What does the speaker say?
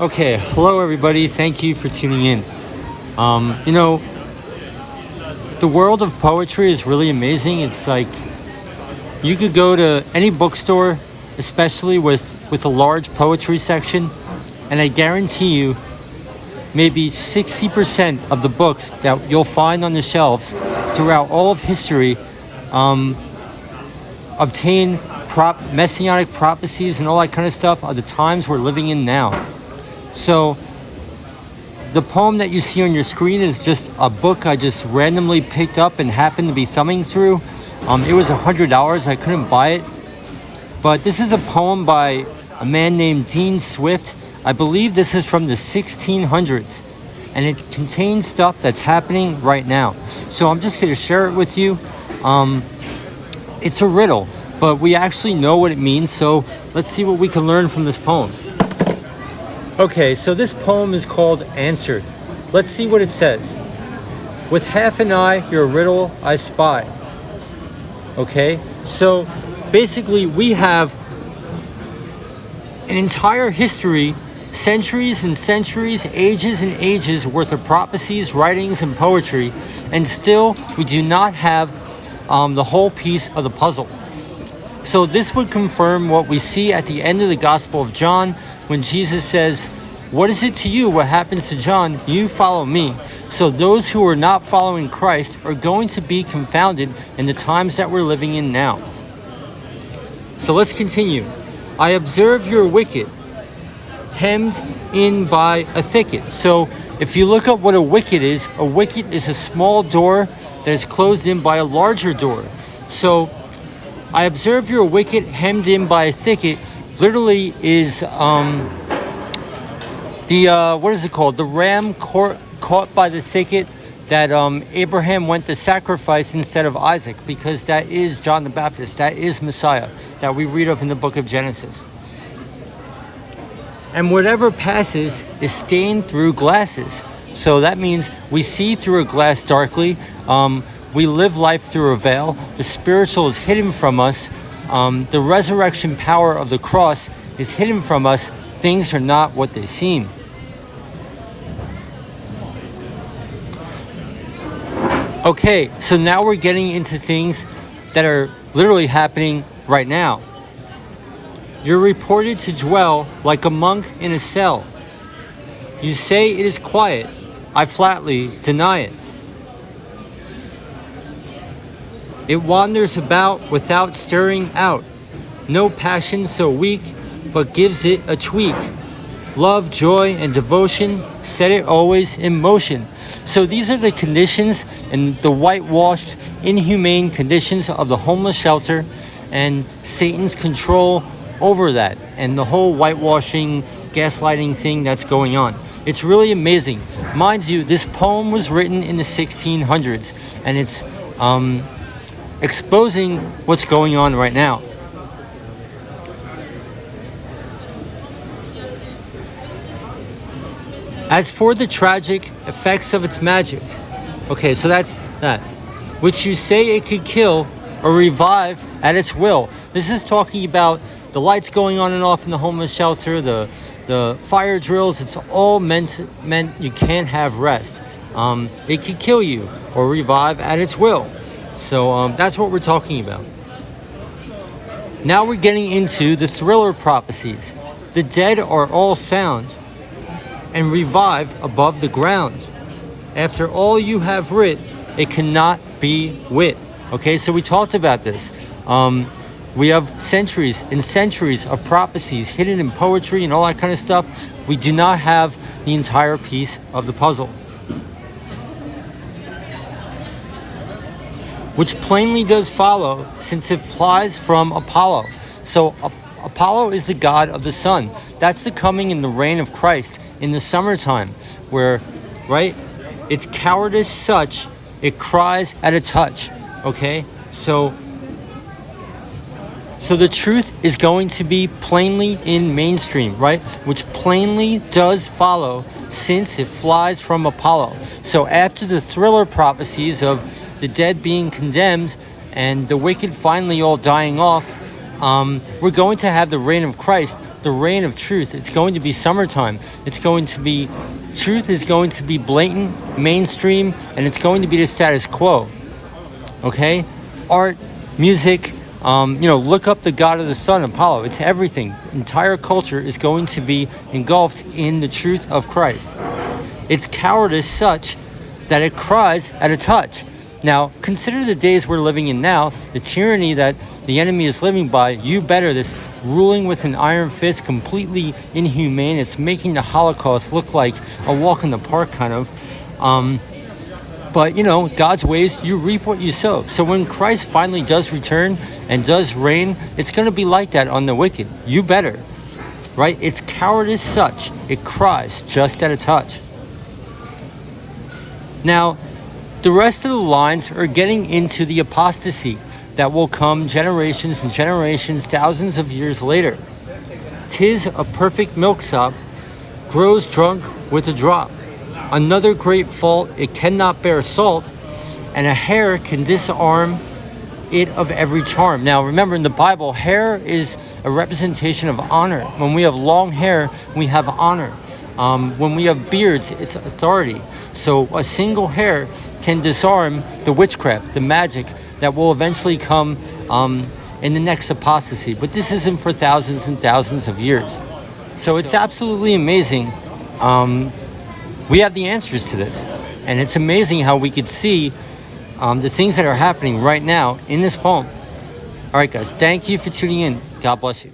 Okay, hello everybody. Thank you for tuning in. You know, the world of poetry is really amazing. It's like you could go to any bookstore, especially with a large poetry section, and I guarantee you maybe 60% of the books that you'll find on the shelves throughout all of history obtain messianic prophecies and all that kind of stuff are the times we're living in now. So the poem that you see on your screen is just a book I just randomly picked up and happened to be thumbing through. It was $100. I couldn't buy it. But this is a poem by a man named Dean Swift. I believe this is from the 1600's. And it contains stuff that's happening right now. So I'm just going to share it with you. It's a riddle, but we actually know what it means. So let's see what we can learn from this poem. Okay, so this poem is called Answered. Let's see what it says. With half an eye, your riddle I spy. Okay, so basically we have an entire history, centuries and centuries, ages and ages worth of prophecies, writings, and poetry, and still we do not have the whole piece of the puzzle. So this would confirm what we see at the end of the Gospel of John, when Jesus says, "What is it to you what happens to John? You follow me." So those who are not following Christ are going to be confounded in the times that we're living in now. So let's continue. I observe your wicket, hemmed in by a thicket. So if you look up what a wicket is a small door that is closed in by a larger door. So I observe your wicket hemmed in by a thicket literally is what is it called? The ram caught by the thicket that Abraham went to sacrifice instead of Isaac, because that is John the Baptist. That is Messiah that we read of in the book of Genesis. And whatever passes is stained through glasses. So that means we see through a glass darkly. We live life through a veil. The spiritual is hidden from us. The resurrection power of the cross is hidden from us. Things are not what they seem. Okay, so now we're getting into things that are literally happening right now. You're reported to dwell like a monk in a cell. You say it is quiet. I flatly deny it. It wanders about without stirring out. No passion so weak, but gives it a tweak. Love, joy, and devotion set it always in motion. So these are the conditions and the whitewashed, inhumane conditions of the homeless shelter and Satan's control over that and the whole whitewashing, gaslighting thing that's going on. It's really amazing. Mind you, this poem was written in the 1600's and it's exposing what's going on right now. As for the tragic effects of its magic, okay, so that's that, which you say it could kill or revive at its will. This is talking about the lights going on and off in the homeless shelter, the fire drills. It's all meant you can't have rest. It could kill you or revive at its will. So that's what we're talking about. Now we're getting into the thriller prophecies. The dead are all sound and revive above the ground. After all you have writ, it cannot be wit. Okay, so we talked about this. We have centuries and centuries of prophecies hidden in poetry and all that kind of stuff. We do not have the entire piece of the puzzle, which plainly does follow, since it flies from Apollo. So Apollo is the god of the sun. That's the coming and the reign of Christ in the summertime, where, right, it's cowardice such, it cries at a touch. Okay, so the truth is going to be plainly in mainstream, right, which plainly does follow, since it flies from Apollo. So after the thriller prophecies of the dead being condemned and the wicked finally all dying off, we're going to have the reign of Christ, the reign of truth. It's going to be summertime. It's going to be, truth is going to be blatant, mainstream, and it's going to be the status quo. Okay? Art, music, look up the god of the sun, Apollo. It's everything. Entire culture is going to be engulfed in the truth of Christ. Its cowardice such that it cries at a touch. Now, consider the days we're living in now, the tyranny that the enemy is living by. You better, this ruling with an iron fist, completely inhumane. It's making the Holocaust look like a walk in the park, kind of. But, God's ways, you reap what you sow. So when Christ finally does return and does reign, it's going to be like that on the wicked. You better, right? Its cowardice such, it cries just at a touch. Now, the rest of the lines are getting into the apostasy that will come generations and generations, thousands of years later. 'Tis a perfect milksop, grows drunk with a drop. Another great fault, it cannot bear salt, and a hair can disarm it of every charm. Now remember, in the Bible, hair is a representation of honor. When we have long hair, we have honor. When we have beards, it's authority. So a single hair can disarm the witchcraft, the magic that will eventually come in the next apostasy. But this isn't for thousands and thousands of years. So it's absolutely amazing. We have the answers to this. And it's amazing how we could see the things that are happening right now in this poem. All right, guys, thank you for tuning in. God bless you.